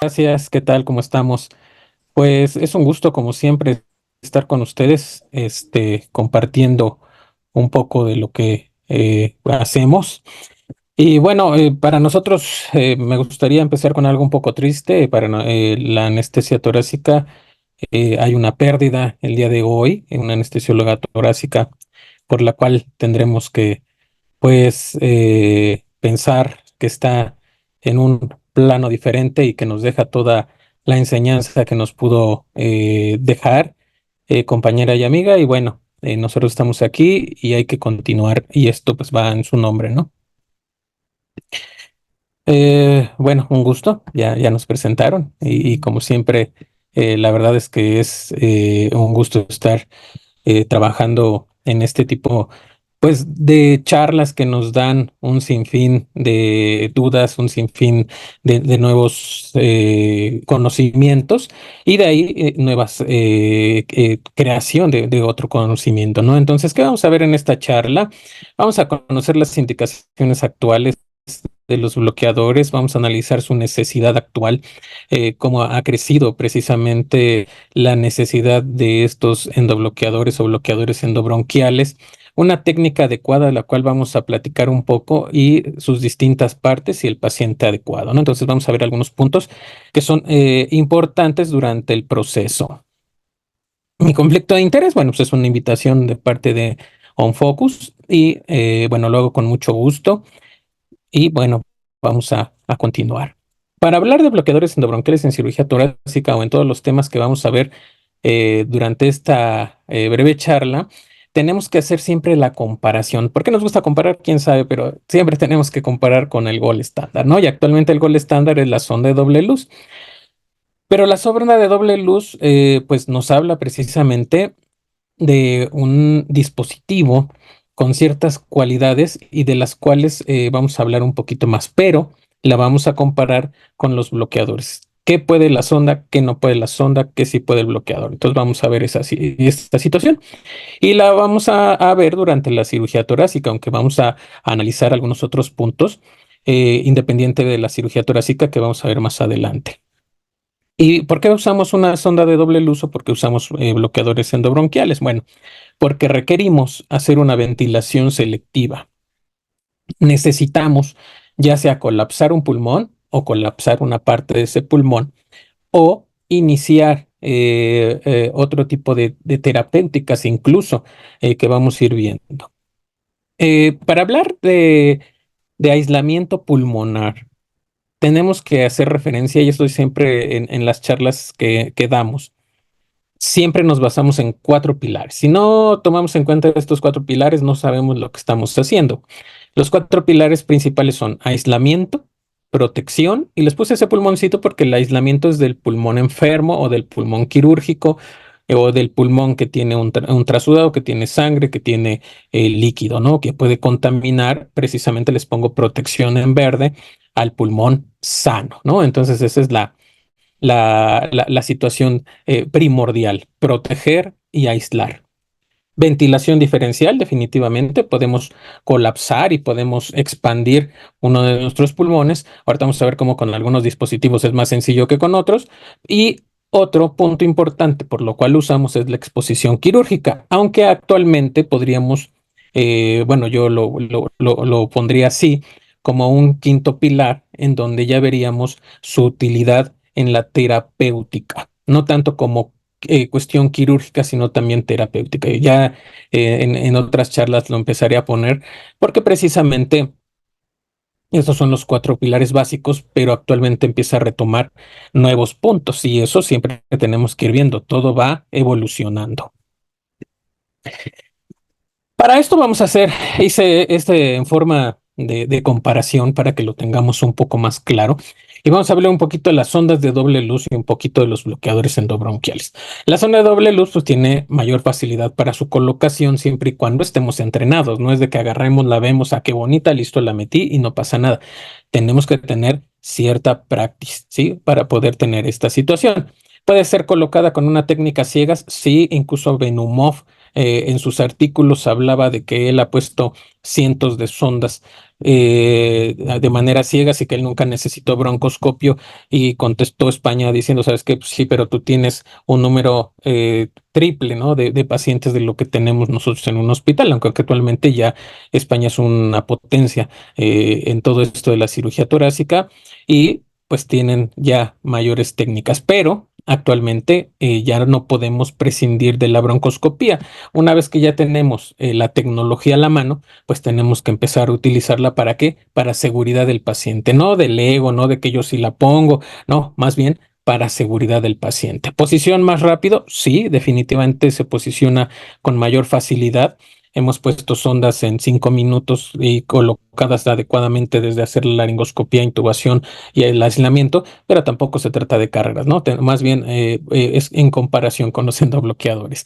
Gracias, ¿qué tal? ¿Cómo estamos? Pues es un gusto, como siempre, estar con ustedes, compartiendo un poco de lo que hacemos. Y bueno, para nosotros me gustaría empezar con algo un poco triste. La anestesia torácica, hay una pérdida el día de hoy, en una anestesióloga torácica, por la cual tendremos que pues pensar que está en un plano diferente y que nos deja toda la enseñanza que nos pudo dejar, compañera y amiga. Y bueno, nosotros estamos aquí y hay que continuar y esto pues va en su nombre, ¿no? Bueno, un gusto, ya nos presentaron y como siempre, la verdad es que es un gusto estar trabajando en este tipo, pues, de charlas que nos dan un sinfín de dudas, un sinfín de nuevos conocimientos y de ahí nuevas creación de otro conocimiento, ¿no? Entonces, ¿qué vamos a ver en esta charla? Vamos a conocer las indicaciones actuales de los bloqueadores, vamos a analizar su necesidad actual, cómo ha crecido precisamente la necesidad de estos endobloqueadores o bloqueadores endobronquiales, una técnica adecuada de la cual vamos a platicar un poco y sus distintas partes y el paciente adecuado, ¿no? Entonces vamos a ver algunos puntos que son importantes durante el proceso. Mi conflicto de interés, bueno, pues es una invitación de parte de OnFocus y bueno, lo hago con mucho gusto. Y bueno, vamos a continuar. Para hablar de bloqueadores endobronquiales en cirugía torácica o en todos los temas que vamos a ver durante esta breve charla, tenemos que hacer siempre la comparación. ¿Por qué nos gusta comparar? Quién sabe, pero siempre tenemos que comparar con el gol estándar, ¿no? Y actualmente el gol estándar es la sonda de doble luz. Pero la sonda de doble luz, pues nos habla precisamente de un dispositivo con ciertas cualidades y de las cuales vamos a hablar un poquito más, pero la vamos a comparar con los bloqueadores. ¿Qué puede la sonda? ¿Qué no puede la sonda? ¿Qué sí puede el bloqueador? Entonces vamos a ver esta situación y la vamos a ver durante la cirugía torácica, aunque vamos a analizar algunos otros puntos independiente de la cirugía torácica que vamos a ver más adelante. ¿Y por qué usamos una sonda de doble luz o por qué usamos bloqueadores endobronquiales? Bueno, porque requerimos hacer una ventilación selectiva. Necesitamos ya sea colapsar un pulmón o colapsar una parte de ese pulmón o iniciar otro tipo de terapéuticas incluso que vamos a ir viendo. Para hablar de aislamiento pulmonar, tenemos que hacer referencia, y esto siempre en las charlas que damos, siempre nos basamos en cuatro pilares. Si no tomamos en cuenta estos cuatro pilares, no sabemos lo que estamos haciendo. Los cuatro pilares principales son aislamiento, protección, y les puse ese pulmoncito porque el aislamiento es del pulmón enfermo o del pulmón quirúrgico o del pulmón que tiene un trasudado, que tiene sangre, que tiene líquido, ¿no? Que puede contaminar. Precisamente les pongo protección en verde al pulmón sano, ¿no? Entonces esa es la situación primordial, proteger y aislar. Ventilación diferencial, definitivamente, podemos colapsar y podemos expandir uno de nuestros pulmones. Ahorita vamos a ver cómo con algunos dispositivos es más sencillo que con otros. Y otro punto importante por lo cual usamos es la exposición quirúrgica, aunque actualmente podríamos, bueno, yo lo pondría así, como un quinto pilar en donde ya veríamos su utilidad en la terapéutica, no tanto como cuestión quirúrgica, sino también terapéutica. Y ya en otras charlas lo empezaré a poner porque precisamente estos son los cuatro pilares básicos, pero actualmente empieza a retomar nuevos puntos y eso siempre tenemos que ir viendo, todo va evolucionando. Para esto vamos a hacer, hice este en forma de comparación para que lo tengamos un poco más claro. Y vamos a hablar un poquito de las ondas de doble luz y un poquito de los bloqueadores endobronquiales. La sonda de doble luz pues, tiene mayor facilidad para su colocación siempre y cuando estemos entrenados. No es de que agarremos, la vemos, a qué bonita, listo, la metí y no pasa nada. Tenemos que tener cierta práctica, ¿sí? Para poder tener esta situación. Puede ser colocada con una técnica ciegas, sí, incluso Benumov en sus artículos hablaba de que él ha puesto cientos de sondas de manera ciega, así que él nunca necesitó broncoscopio y contestó España diciendo, ¿sabes qué? Pues sí, pero tú tienes un número triple, ¿no? De pacientes de lo que tenemos nosotros en un hospital, aunque actualmente ya España es una potencia en todo esto de la cirugía torácica y pues tienen ya mayores técnicas, pero actualmente ya no podemos prescindir de la broncoscopía. Una vez que ya tenemos la tecnología a la mano, pues tenemos que empezar a utilizarla ¿para qué? Para seguridad del paciente, no del ego, no de que yo sí la pongo, no, más bien para seguridad del paciente. ¿Posición más rápido? Sí, definitivamente se posiciona con mayor facilidad. Hemos puesto sondas en 5 minutos y colocadas adecuadamente desde hacer la laringoscopía, intubación y el aislamiento, pero tampoco se trata de cargas, ¿no? Más bien es en comparación con los endobloqueadores.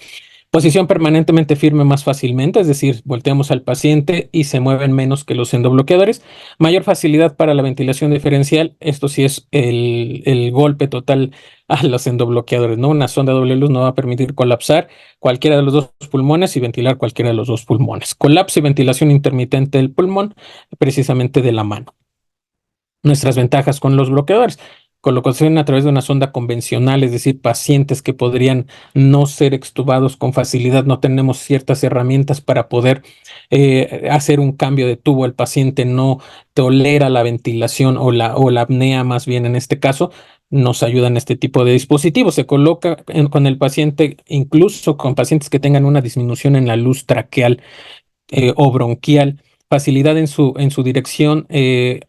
Posición permanentemente firme más fácilmente, es decir, volteamos al paciente y se mueven menos que los endobloqueadores. Mayor facilidad para la ventilación diferencial, esto sí es el golpe total a los endobloqueadores, ¿no? Una sonda doble luz no va a permitir colapsar cualquiera de los dos pulmones y ventilar cualquiera de los dos pulmones. Colapso y ventilación intermitente del pulmón, precisamente de la mano. Nuestras ventajas con los bloqueadores. Colocación a través de una sonda convencional, es decir, pacientes que podrían no ser extubados con facilidad, no tenemos ciertas herramientas para poder hacer un cambio de tubo. El paciente no tolera la ventilación o la apnea, más bien en este caso, nos ayudan este tipo de dispositivos. Se coloca con el paciente, incluso con pacientes que tengan una disminución en la luz traqueal o bronquial, facilidad en su dirección,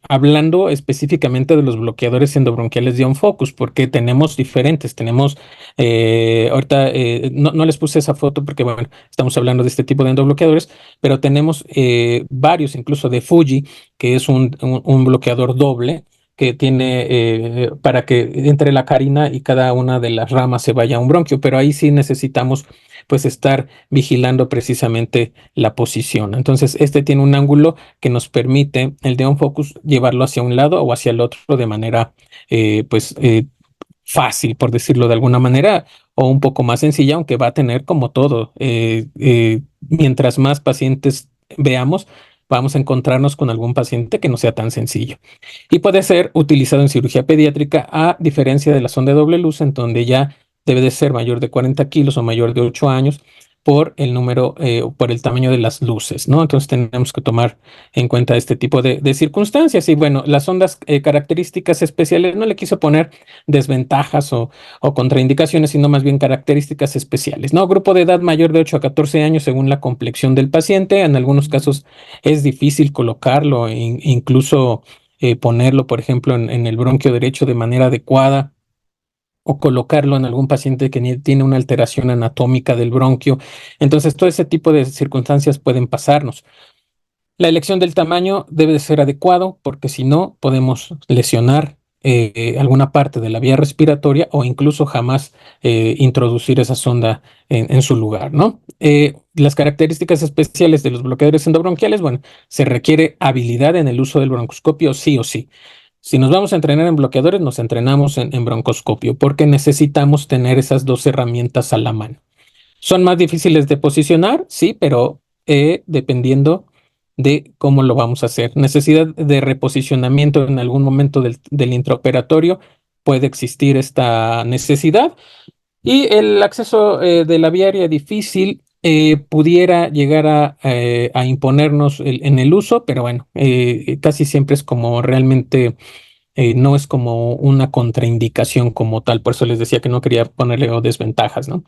hablando específicamente de los bloqueadores endobronquiales de OnFocus, porque tenemos diferentes, tenemos, ahorita no les puse esa foto porque, bueno, estamos hablando de este tipo de endobloqueadores, pero tenemos varios, incluso de Fuji, que es un bloqueador doble que tiene para que entre la carina y cada una de las ramas se vaya a un bronquio, pero ahí sí necesitamos pues estar vigilando precisamente la posición. Entonces, este tiene un ángulo que nos permite el de OnFocus llevarlo hacia un lado o hacia el otro de manera, pues, fácil, por decirlo de alguna manera, o un poco más sencilla, aunque va a tener como todo. Mientras más pacientes veamos, vamos a encontrarnos con algún paciente que no sea tan sencillo. Y puede ser utilizado en cirugía pediátrica, a diferencia de la sonda de doble luz, en donde ya debe de ser mayor de 40 kilos o mayor de 8 años por el número o por el tamaño de las luces, ¿no? Entonces tenemos que tomar en cuenta este tipo de circunstancias. Y bueno, las ondas características especiales, no le quiso poner desventajas o contraindicaciones, sino más bien características especiales, ¿no? Grupo de edad mayor de 8 a 14 años según la complexión del paciente. En algunos casos es difícil colocarlo, incluso ponerlo, por ejemplo, en el bronquio derecho de manera adecuada o colocarlo en algún paciente que tiene una alteración anatómica del bronquio. Entonces, todo ese tipo de circunstancias pueden pasarnos. La elección del tamaño debe de ser adecuado porque si no podemos lesionar alguna parte de la vía respiratoria o incluso jamás introducir esa sonda en su lugar, ¿no? Las características especiales de los bloqueadores endobronquiales, bueno, se requiere habilidad en el uso del broncoscopio sí o sí. Si nos vamos a entrenar en bloqueadores, nos entrenamos en broncoscopio porque necesitamos tener esas dos herramientas a la mano. ¿Son más difíciles de posicionar? Sí, pero dependiendo de cómo lo vamos a hacer. Necesidad de reposicionamiento en algún momento del intraoperatorio. Puede existir esta necesidad. Y el acceso de la vía aérea difícil pudiera llegar a imponernos en el uso, pero bueno, casi siempre es como realmente no es como una contraindicación como tal, por eso les decía que no quería ponerle desventajas, ¿no?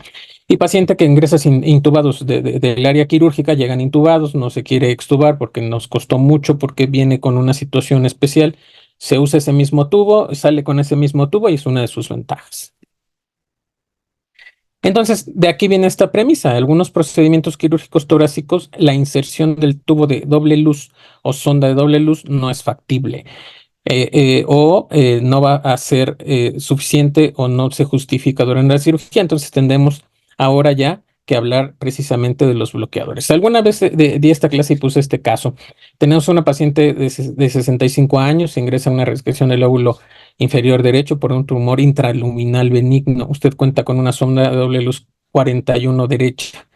Y paciente que ingresa intubados del área quirúrgica, llegan intubados, no se quiere extubar porque nos costó mucho, porque viene con una situación especial, se usa ese mismo tubo, sale con ese mismo tubo y es una de sus ventajas. Entonces, de aquí viene esta premisa. Algunos procedimientos quirúrgicos torácicos, la inserción del tubo de doble luz o sonda de doble luz no es factible. O no va a ser suficiente o no se justifica durante la cirugía. Entonces tendremos ahora ya que hablar precisamente de los bloqueadores. Alguna vez di esta clase y puse este caso. Tenemos una paciente de 65 años, ingresa a una resección del lóbulo inferior derecho por un tumor intraluminal benigno. Usted cuenta con una sonda de doble luz 41 derecha.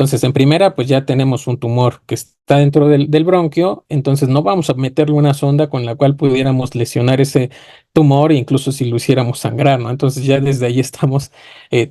Entonces, en primera, pues ya tenemos un tumor que está dentro del bronquio, entonces no vamos a meterle una sonda con la cual pudiéramos lesionar ese tumor, incluso si lo hiciéramos sangrar, ¿no? Entonces ya desde ahí estamos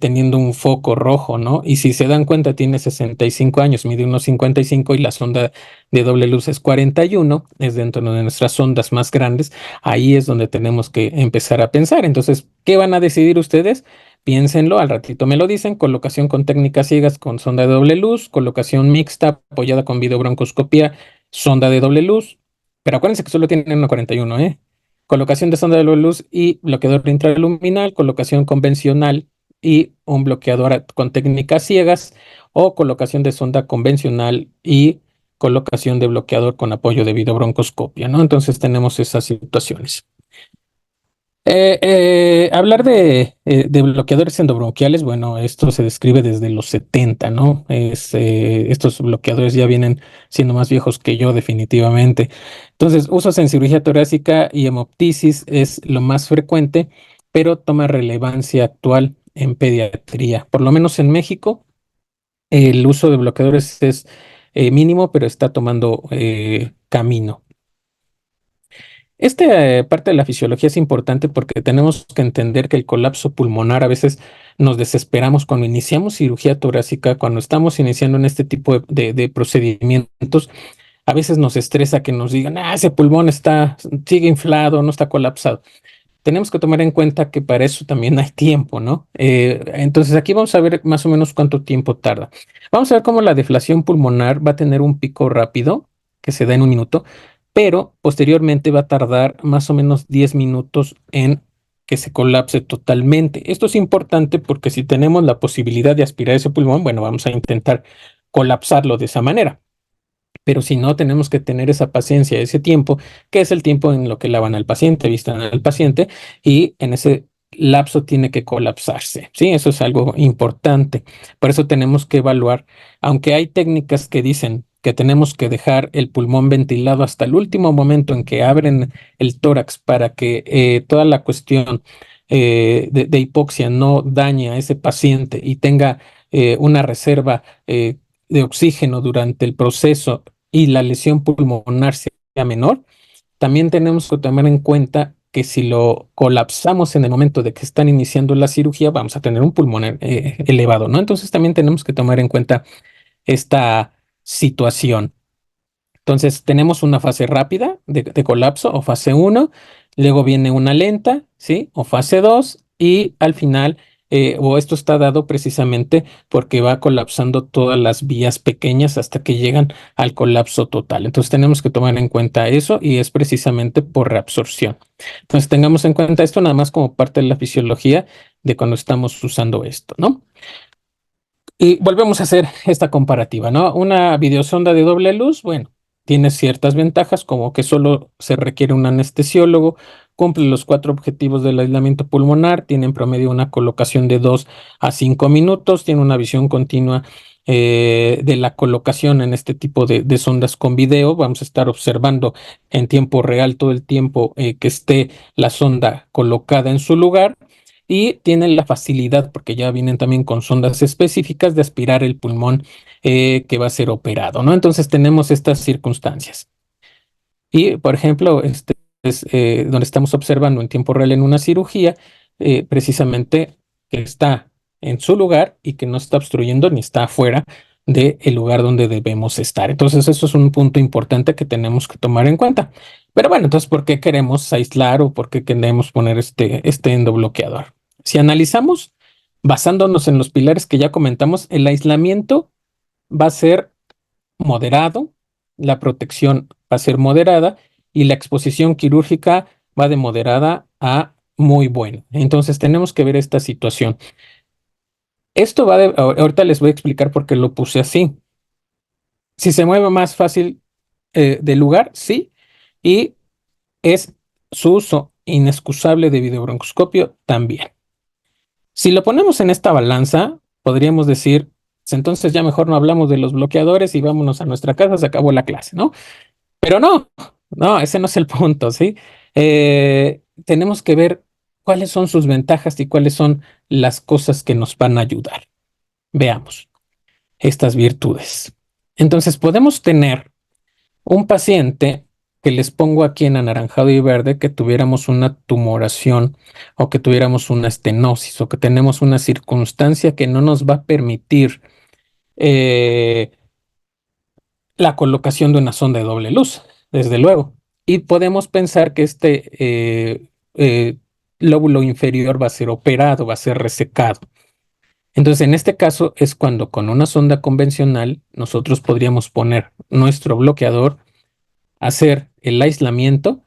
teniendo un foco rojo, ¿no? Y si se dan cuenta, tiene 65 años, mide unos 55 y la sonda de doble luz es 41, es dentro de nuestras sondas más grandes. Ahí es donde tenemos que empezar a pensar. Entonces, ¿qué van a decidir ustedes? Piénsenlo, al ratito me lo dicen, colocación con técnicas ciegas con sonda de doble luz, colocación mixta apoyada con videobroncoscopía, sonda de doble luz, pero acuérdense que solo tienen 1,41, ¿eh? Colocación de sonda de doble luz y bloqueador intraluminal, colocación convencional y un bloqueador con técnicas ciegas o colocación de sonda convencional y colocación de bloqueador con apoyo de videobroncoscopia, ¿no? Entonces tenemos esas situaciones. Hablar de bloqueadores endobronquiales, bueno, esto se describe desde los 70, ¿no? Estos bloqueadores ya vienen siendo más viejos que yo, definitivamente. Entonces, usos en cirugía torácica y hemoptisis es lo más frecuente, pero toma relevancia actual en pediatría. Por lo menos en México, el uso de bloqueadores es mínimo, pero está tomando camino. Esta parte de la fisiología es importante porque tenemos que entender que el colapso pulmonar a veces nos desesperamos cuando iniciamos cirugía torácica, cuando estamos iniciando en este tipo de procedimientos, a veces nos estresa que nos digan, ese pulmón sigue inflado, no está colapsado. Tenemos que tomar en cuenta que para eso también hay tiempo, ¿no? Entonces aquí vamos a ver más o menos cuánto tiempo tarda. Vamos a ver cómo la deflación pulmonar va a tener un pico rápido que se da en un minuto, pero posteriormente va a tardar más o menos 10 minutos en que se colapse totalmente. Esto es importante porque si tenemos la posibilidad de aspirar ese pulmón, bueno, vamos a intentar colapsarlo de esa manera. Pero si no, tenemos que tener esa paciencia, ese tiempo, que es el tiempo en lo que lavan al paciente, vistan al paciente, y en ese lapso tiene que colapsarse. Sí, eso es algo importante. Por eso tenemos que evaluar, aunque hay técnicas que dicen que tenemos que dejar el pulmón ventilado hasta el último momento en que abren el tórax para que toda la cuestión de hipoxia no dañe a ese paciente y tenga una reserva de oxígeno durante el proceso y la lesión pulmonar sea menor, también tenemos que tomar en cuenta que si lo colapsamos en el momento de que están iniciando la cirugía, vamos a tener un pulmón elevado, ¿no? Entonces también tenemos que tomar en cuenta esta situación. Entonces tenemos una fase rápida de colapso o fase uno, luego viene una lenta, ¿sí? O fase 2 y al final, o esto está dado precisamente porque va colapsando todas las vías pequeñas hasta que llegan al colapso total. Entonces tenemos que tomar en cuenta eso y es precisamente por reabsorción. Entonces tengamos en cuenta esto nada más como parte de la fisiología de cuando estamos usando esto, ¿no? Y volvemos a hacer esta comparativa, ¿no? Una videosonda de doble luz, bueno, tiene ciertas ventajas, como que solo se requiere un anestesiólogo, cumple los cuatro objetivos del aislamiento pulmonar, tiene en promedio una colocación de 2 a 5 minutos, tiene una visión continua de la colocación en este tipo de sondas con video. Vamos a estar observando en tiempo real todo el tiempo que esté la sonda colocada en su lugar y tienen la facilidad, porque ya vienen también con sondas específicas, de aspirar el pulmón que va a ser operado, ¿no? Entonces tenemos estas circunstancias. Y, por ejemplo, este es donde estamos observando en tiempo real en una cirugía, precisamente que está en su lugar y que no está obstruyendo ni está afuera del lugar donde debemos estar. Entonces, eso es un punto importante que tenemos que tomar en cuenta. Pero bueno, entonces, ¿por qué queremos aislar o por qué queremos poner este endobloqueador? Si analizamos, basándonos en los pilares que ya comentamos, el aislamiento va a ser moderado, la protección va a ser moderada y la exposición quirúrgica va de moderada a muy buena. Entonces tenemos que ver esta situación. Esto ahorita les voy a explicar por qué lo puse así. Si se mueve más fácil del lugar, sí, y es su uso inexcusable de videobroncoscopio también. Si lo ponemos en esta balanza, podríamos decir, pues entonces ya mejor no hablamos de los bloqueadores y vámonos a nuestra casa, se acabó la clase, ¿no? Pero no, ese no es el punto, ¿sí? Tenemos que ver cuáles son sus ventajas y cuáles son las cosas que nos van a ayudar. Veamos. estas virtudes. Entonces podemos tener un paciente que les pongo aquí en anaranjado y verde, que tuviéramos una tumoración o que tuviéramos una estenosis o que tenemos una circunstancia que no nos va a permitir eh, la colocación de una sonda de doble luz, desde luego. Y podemos pensar que este lóbulo inferior va a ser operado, va a ser resecado. Entonces, en este caso es cuando con una sonda convencional nosotros podríamos poner nuestro bloqueador, hacer el aislamiento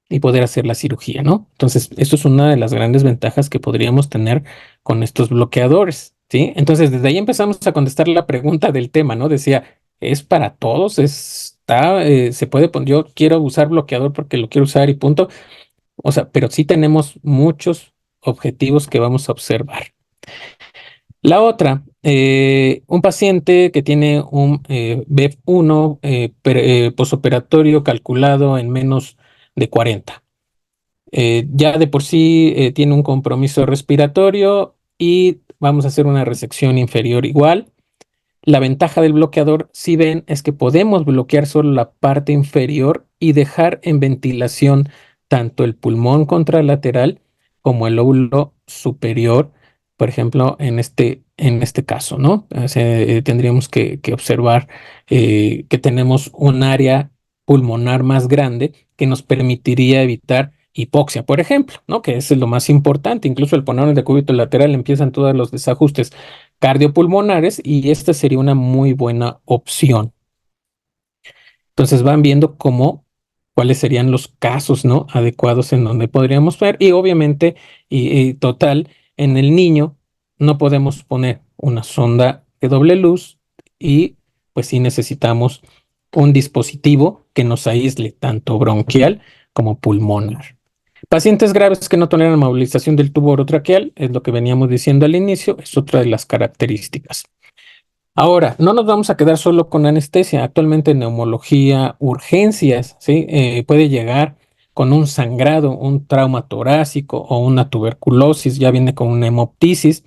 y poder hacer la cirugía, ¿no? Entonces, esto es una de las grandes ventajas que podríamos tener con estos bloqueadores, ¿sí? Entonces, desde ahí empezamos a contestar la pregunta del tema, ¿no? Decía, ¿es para todos? Se puede poner, yo quiero usar bloqueador porque lo quiero usar y punto. O sea, pero sí tenemos muchos objetivos que vamos a observar. La otra, un paciente que tiene un BEF1 posoperatorio calculado en menos de 40. Ya de por sí tiene un compromiso respiratorio y vamos a hacer una resección inferior igual. La ventaja del bloqueador, si ven, es que podemos bloquear solo la parte inferior y dejar en ventilación tanto el pulmón contralateral como el lóbulo superior, por ejemplo, en este caso, ¿no? O sea, tendríamos que observar que tenemos un área pulmonar más grande que nos permitiría evitar hipoxia, por ejemplo, ¿no? Que es lo más importante. Incluso el poner el decúbito lateral empiezan todos los desajustes cardiopulmonares y esta sería una muy buena opción. Entonces van viendo cuáles serían los casos, ¿no? Adecuados en donde podríamos ver y obviamente y total, en el niño no podemos poner una sonda de doble luz y pues sí necesitamos un dispositivo que nos aísle tanto bronquial como pulmonar. Pacientes graves que no toleran movilización del tubo orotraqueal, es lo que veníamos diciendo al inicio, es otra de las características. Ahora, no nos vamos a quedar solo con anestesia. Actualmente en neumología, urgencias, ¿sí? Puede llegar con un sangrado, un trauma torácico o una tuberculosis, ya viene con una hemoptisis.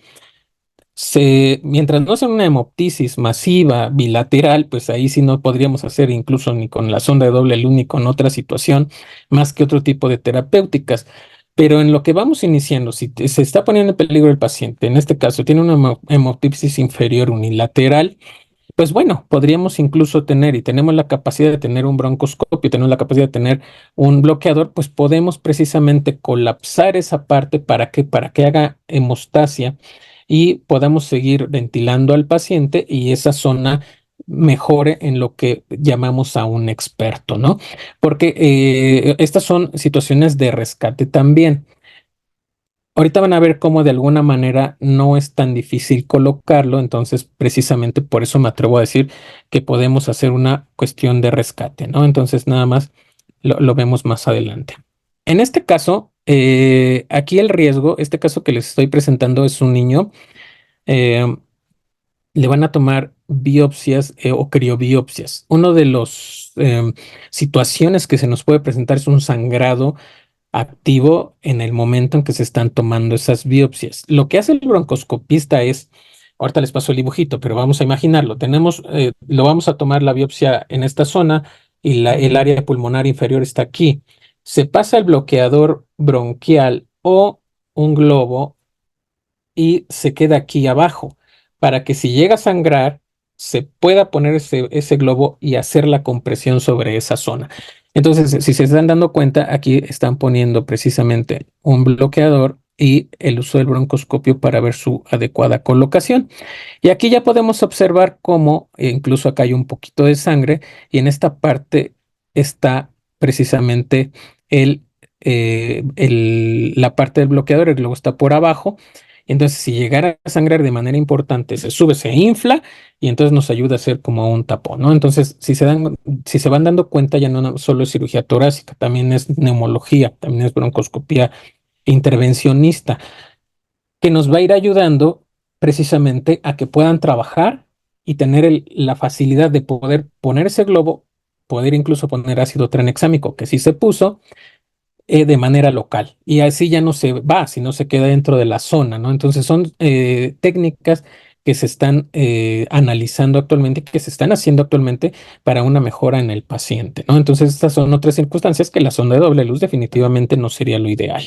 Mientras no sea una hemoptisis masiva, bilateral, pues ahí sí no podríamos hacer incluso ni con la sonda de doble luz ni con otra situación, más que otro tipo de terapéuticas. Pero en lo que vamos iniciando, si se está poniendo en peligro el paciente, en este caso tiene una hemoptisis inferior unilateral, pues bueno, podríamos incluso tener, y tenemos la capacidad de tener un broncoscopio, tenemos la capacidad de tener un bloqueador, pues podemos precisamente colapsar esa parte para que haga hemostasia y podamos seguir ventilando al paciente y esa zona mejore en lo que llamamos a un experto, ¿no? Porque estas son situaciones de rescate también. Ahorita van a ver cómo de alguna manera no es tan difícil colocarlo, entonces precisamente por eso me atrevo a decir que podemos hacer una cuestión de rescate, ¿no? Entonces nada más lo vemos más adelante. En este caso, aquí el riesgo, este caso que les estoy presentando es un niño, eh, le van a tomar biopsias o criobiopsias. Uno de los situaciones que se nos puede presentar es un sangrado activo en el momento en que se están tomando esas biopsias. Lo que hace el broncoscopista es, ahorita les paso el dibujito, pero vamos a imaginarlo. Lo vamos a tomar la biopsia en esta zona y el área pulmonar inferior está aquí. Se pasa el bloqueador bronquial o un globo y se queda aquí abajo para que si llega a sangrar, se pueda poner ese globo y hacer la compresión sobre esa zona. Entonces, si se están dando cuenta, aquí están poniendo precisamente un bloqueador y el uso del broncoscopio para ver su adecuada colocación. Y aquí ya podemos observar cómo incluso acá hay un poquito de sangre y en esta parte está precisamente la parte del bloqueador, el globo está por abajo. Entonces, si llegara a sangrar de manera importante, se sube, se infla y entonces nos ayuda a hacer como un tapón, ¿no? Entonces, si se van dando cuenta, ya no solo es cirugía torácica, también es neumología, también es broncoscopía intervencionista, que nos va a ir ayudando precisamente a que puedan trabajar y tener la facilidad de poder poner ese globo, poder incluso poner ácido tranexámico, que sí se puso, de manera local. Y así ya no se va, sino se queda dentro de la zona, ¿no? Entonces son técnicas que se están analizando actualmente, que se están haciendo actualmente para una mejora en el paciente, ¿no? Entonces, estas son otras circunstancias que la sonda de doble luz definitivamente no sería lo ideal.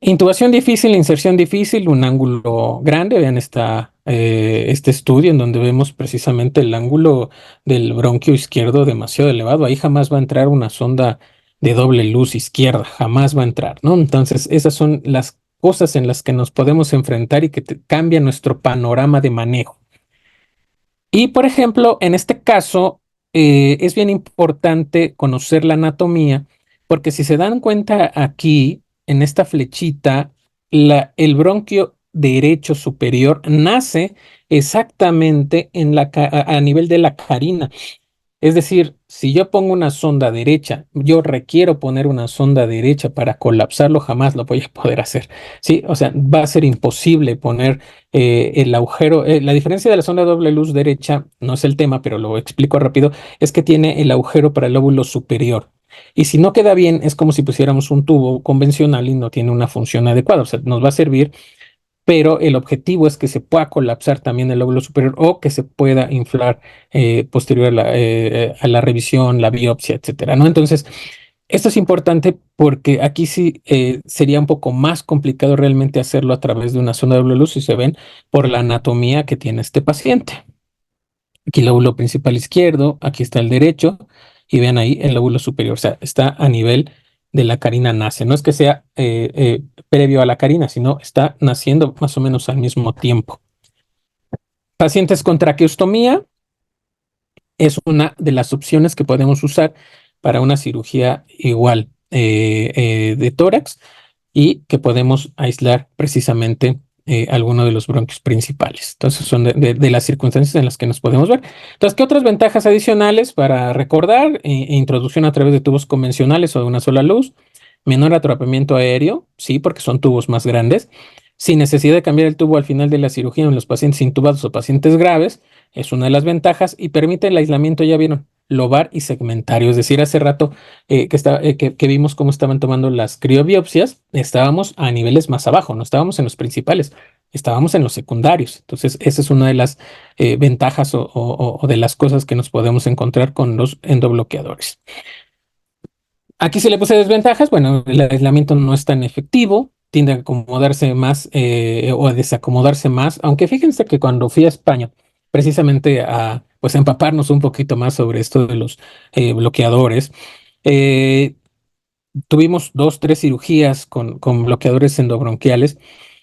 Intubación difícil, inserción difícil, un ángulo grande. Vean este estudio en donde vemos precisamente el ángulo del bronquio izquierdo demasiado elevado. Ahí jamás va a entrar una sonda de doble luz izquierda, jamás va a entrar, ¿no? Entonces, esas son las cosas en las que nos podemos enfrentar y que cambian nuestro panorama de manejo. Y por ejemplo, en este caso, es bien importante conocer la anatomía, porque si se dan cuenta aquí, en esta flechita, el bronquio derecho superior nace exactamente a nivel de la carina. Es decir, si yo pongo una sonda derecha, yo requiero poner una sonda derecha para colapsarlo, jamás lo voy a poder hacer. Sí, o sea, va a ser imposible poner el agujero. La diferencia de la sonda de doble luz derecha no es el tema, pero lo explico rápido, es que tiene el agujero para el lóbulo superior. Y si no queda bien, es como si pusiéramos un tubo convencional y no tiene una función adecuada. O sea, nos va a servir, pero el objetivo es que se pueda colapsar también el lóbulo superior o que se pueda inflar posterior a la revisión, la biopsia, etcétera, ¿no? Entonces, esto es importante porque aquí sí sería un poco más complicado realmente hacerlo a través de una sonda de doble luz, si se ven, por la anatomía que tiene este paciente. Aquí el lóbulo principal izquierdo, aquí está el derecho, y vean ahí el lóbulo superior, o sea, está a nivel de la carina nace. No es que sea previo a la carina, sino está naciendo más o menos al mismo tiempo. Pacientes con traqueostomía es una de las opciones que podemos usar para una cirugía igual de tórax y que podemos aislar precisamente alguno de los bronquios principales. Entonces son de las circunstancias en las que nos podemos ver. Entonces, ¿qué otras ventajas adicionales para recordar? Introducción a través de tubos convencionales o de una sola luz, menor atrapamiento aéreo, sí, porque son tubos más grandes, sin necesidad de cambiar el tubo al final de la cirugía en los pacientes intubados o pacientes graves, es una de las ventajas y permite el aislamiento, ya vieron, lobar y segmentario. Es decir, hace rato que vimos cómo estaban tomando las criobiopsias, estábamos a niveles más abajo, no estábamos en los principales, estábamos en los secundarios. Entonces, esa es una de las ventajas o de las cosas que nos podemos encontrar con los endobloqueadores. Aquí se le puse desventajas. Bueno, el aislamiento no es tan efectivo, tiende a acomodarse más o a desacomodarse más, aunque fíjense que cuando fui a España, precisamente a pues empaparnos un poquito más sobre esto de los bloqueadores, eh, tuvimos dos, tres cirugías con bloqueadores endobronquiales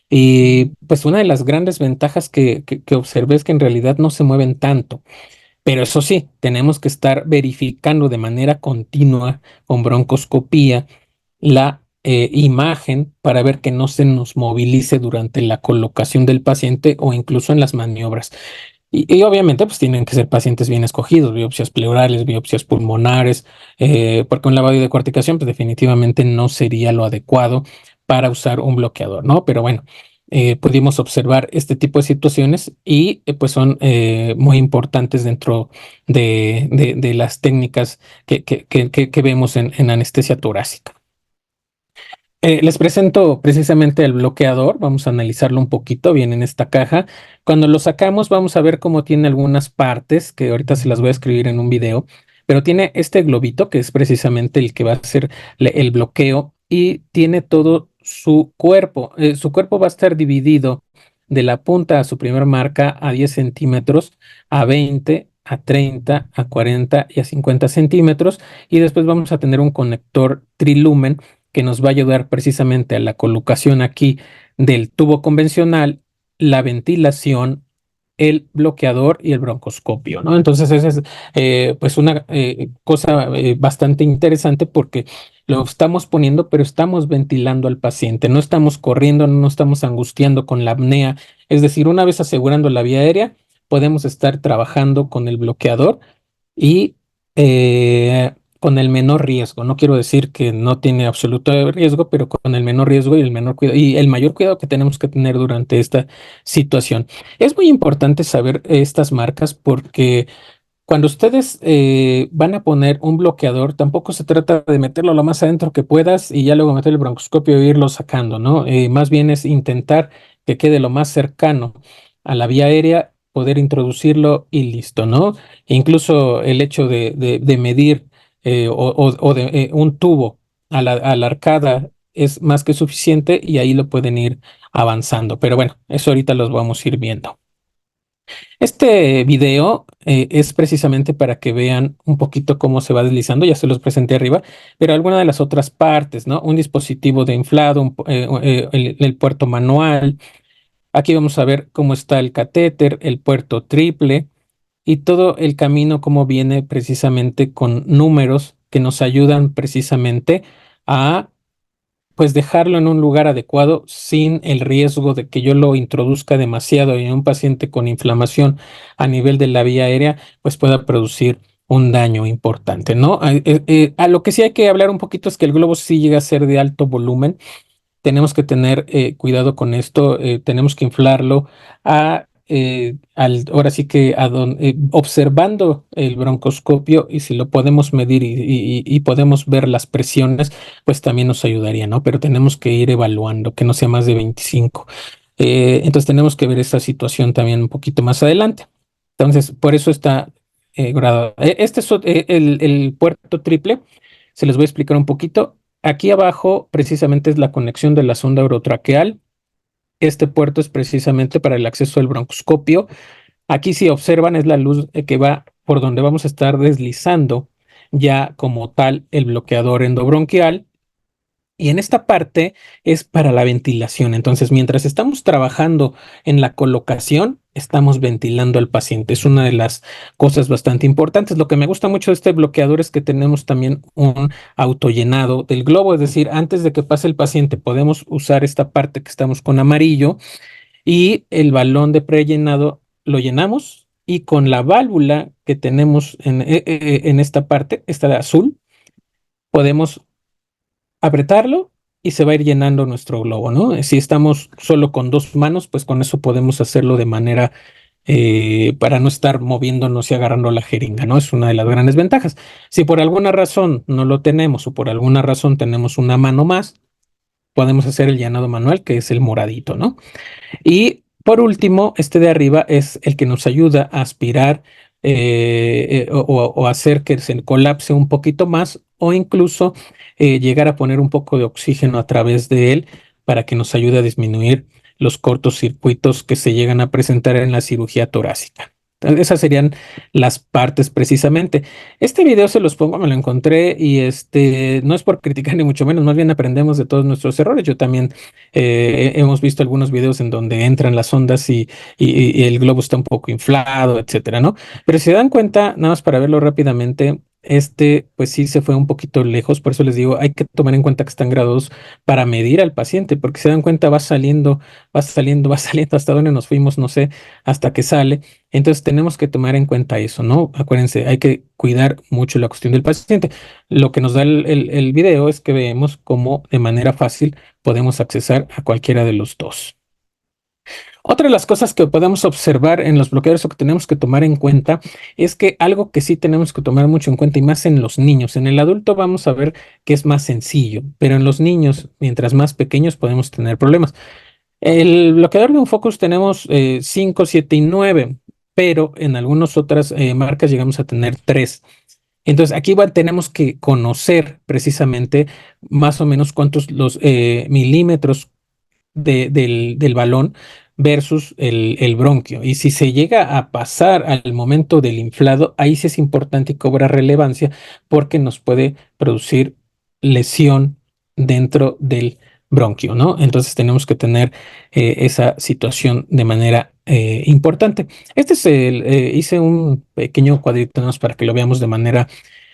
y pues una de las grandes ventajas que observé es que en realidad no se mueven tanto. Pero eso sí, tenemos que estar verificando de manera continua con broncoscopía la imagen para ver que no se nos movilice durante la colocación del paciente o incluso en las maniobras. Y obviamente pues tienen que ser pacientes bien escogidos, biopsias pleurales, biopsias pulmonares, porque un lavado de corticación pues definitivamente no sería lo adecuado para usar un bloqueador, ¿no? Pero bueno, pudimos observar este tipo de situaciones y pues son muy importantes dentro de las técnicas que vemos en anestesia torácica. Les presento precisamente el bloqueador. Vamos a analizarlo un poquito bien en esta caja. Cuando lo sacamos, vamos a ver cómo tiene algunas partes que ahorita se las voy a escribir en un video, pero tiene este globito que es precisamente el que va a hacer el bloqueo y tiene todo su cuerpo. Su cuerpo va a estar dividido de la punta a su primer marca a 10 centímetros, a 20, a 30, a 40 y a 50 centímetros. Y después vamos a tener un conector trilumen que nos va a ayudar precisamente a la colocación aquí del tubo convencional, la ventilación, el bloqueador y el broncoscopio, ¿no? Entonces, esa es pues una cosa bastante interesante porque lo estamos poniendo, pero estamos ventilando al paciente, no estamos corriendo, no nos estamos angustiando con la apnea. Es decir, una vez asegurando la vía aérea, podemos estar trabajando con el bloqueador y con el menor riesgo. No quiero decir que no tiene absoluto riesgo, pero con el menor riesgo y el menor cuidado y el mayor cuidado que tenemos que tener durante esta situación. Es muy importante saber estas marcas porque cuando ustedes van a poner un bloqueador, tampoco se trata de meterlo lo más adentro que puedas y ya luego meter el broncoscopio e irlo sacando, ¿no? Más bien es intentar que quede lo más cercano a la vía aérea, poder introducirlo y listo, ¿no? E incluso el hecho de medir o de un tubo a la arcada es más que suficiente y ahí lo pueden ir avanzando. Pero bueno, eso ahorita los vamos a ir viendo. Este video es precisamente para que vean un poquito cómo se va deslizando, ya se los presenté arriba, pero alguna de las otras partes, ¿no? Un dispositivo de inflado, el puerto manual. Aquí vamos a ver cómo está el catéter, el puerto triple y todo el camino, cómo viene precisamente con números que nos ayudan precisamente a pues dejarlo en un lugar adecuado sin el riesgo de que yo lo introduzca demasiado y en un paciente con inflamación a nivel de la vía aérea, pues pueda producir un daño importante, ¿no? A lo que sí hay que hablar un poquito es que el globo sí llega a ser de alto volumen. Tenemos que tener cuidado con esto, tenemos que inflarlo ahora sí que observando el broncoscopio y si lo podemos medir y podemos ver las presiones, pues también nos ayudaría, ¿no? Pero tenemos que ir evaluando que no sea más de 25. Entonces tenemos que ver esta situación también un poquito más adelante. Entonces, por eso está gradado. Este es el puerto triple. Se les voy a explicar un poquito. Aquí abajo precisamente es la conexión de la sonda orotraqueal. Este puerto es precisamente para el acceso al broncoscopio. Aquí si observan es la luz que va por donde vamos a estar deslizando ya como tal el bloqueador endobronquial. Y en esta parte es para la ventilación. Entonces, mientras estamos trabajando en la colocación, estamos ventilando al paciente. Es una de las cosas bastante importantes. Lo que me gusta mucho de este bloqueador es que tenemos también un autollenado del globo. Es decir, antes de que pase el paciente, podemos usar esta parte que estamos con amarillo y el balón de prellenado lo llenamos y con la válvula que tenemos en esta parte, esta de azul, podemos apretarlo y se va a ir llenando nuestro globo, ¿no? Si estamos solo con dos manos, pues con eso podemos hacerlo de manera para no estar moviéndonos y agarrando la jeringa, ¿no? Es una de las grandes ventajas. Si por alguna razón no lo tenemos o por alguna razón tenemos una mano más, podemos hacer el llenado manual, que es el moradito, ¿no? Y por último, este de arriba es el que nos ayuda a aspirar o hacer que se colapse un poquito más o incluso llegar a poner un poco de oxígeno a través de él para que nos ayude a disminuir los cortocircuitos que se llegan a presentar en la cirugía torácica. Esas serían las partes precisamente. Este video se los pongo, me lo encontré y no es por criticar ni mucho menos, más bien aprendemos de todos nuestros errores. Yo también hemos visto algunos videos en donde entran las ondas y el globo está un poco inflado, etcétera, ¿no? Pero si se dan cuenta, nada más para verlo rápidamente, pues sí se fue un poquito lejos, por eso les digo, hay que tomar en cuenta que están graduados para medir al paciente, porque si se dan cuenta, va saliendo, va saliendo, va saliendo hasta donde nos fuimos, no sé, hasta que sale. Entonces tenemos que tomar en cuenta eso, ¿no? Acuérdense, hay que cuidar mucho la cuestión del paciente. Lo que nos da el video es que vemos cómo de manera fácil podemos accesar a cualquiera de los dos. Otra de las cosas que podemos observar en los bloqueadores o que tenemos que tomar en cuenta es que algo que sí tenemos que tomar mucho en cuenta y más en los niños. En el adulto vamos a ver que es más sencillo, pero en los niños, mientras más pequeños, podemos tener problemas. El bloqueador de un focus tenemos 5, 7 y 9, pero en algunas otras marcas llegamos a tener 3. Entonces, aquí tenemos que conocer precisamente más o menos cuántos los milímetros del balón versus el bronquio. Y si se llega a pasar al momento del inflado, ahí sí es importante y cobra relevancia porque nos puede producir lesión dentro del bronquio, ¿no? Entonces tenemos que tener esa situación de manera importante. Hice un pequeño cuadrito ¿no? Para que lo veamos de manera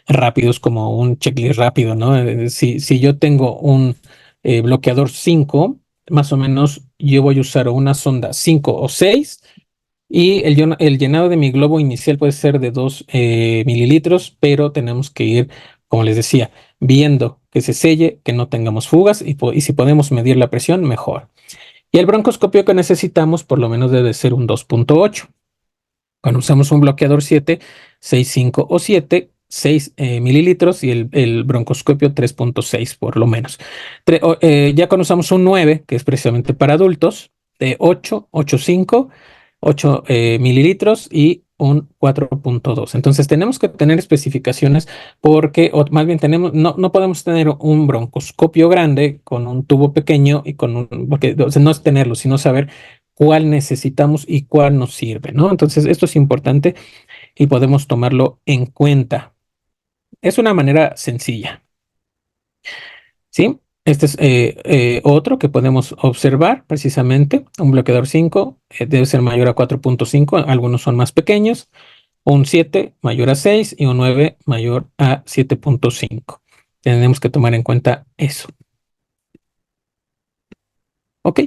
rápido, es como un checklist rápido, ¿no? Si yo tengo un bloqueador 5 más o menos yo voy a usar una sonda 5 o 6 y el llenado de mi globo inicial puede ser de 2 mililitros, pero tenemos que ir, como les decía, viendo que se selle, que no tengamos fugas y si podemos medir la presión, mejor. Y el broncoscopio que necesitamos por lo menos debe ser un 2.8. Cuando usamos un bloqueador 7, 6, 5 o 7, 6 mililitros y el broncoscopio 3.6 por lo menos. Ya cuando usamos un 9, que es precisamente para adultos, de 8,5, 8 mililitros y un 4,2. Entonces tenemos que tener especificaciones porque, o más bien tenemos, no podemos tener un broncoscopio grande con un tubo pequeño y con un, porque o sea, no es tenerlo, sino saber cuál necesitamos y cuál nos sirve, ¿no? Entonces esto es importante y podemos tomarlo en cuenta. Es una manera sencilla, ¿sí? Este es otro que podemos observar precisamente. Un bloqueador 5 debe ser mayor a 4,5. Algunos son más pequeños. Un 7 mayor a 6 y un 9 mayor a 7,5. Tenemos que tomar en cuenta eso. ¿Ok?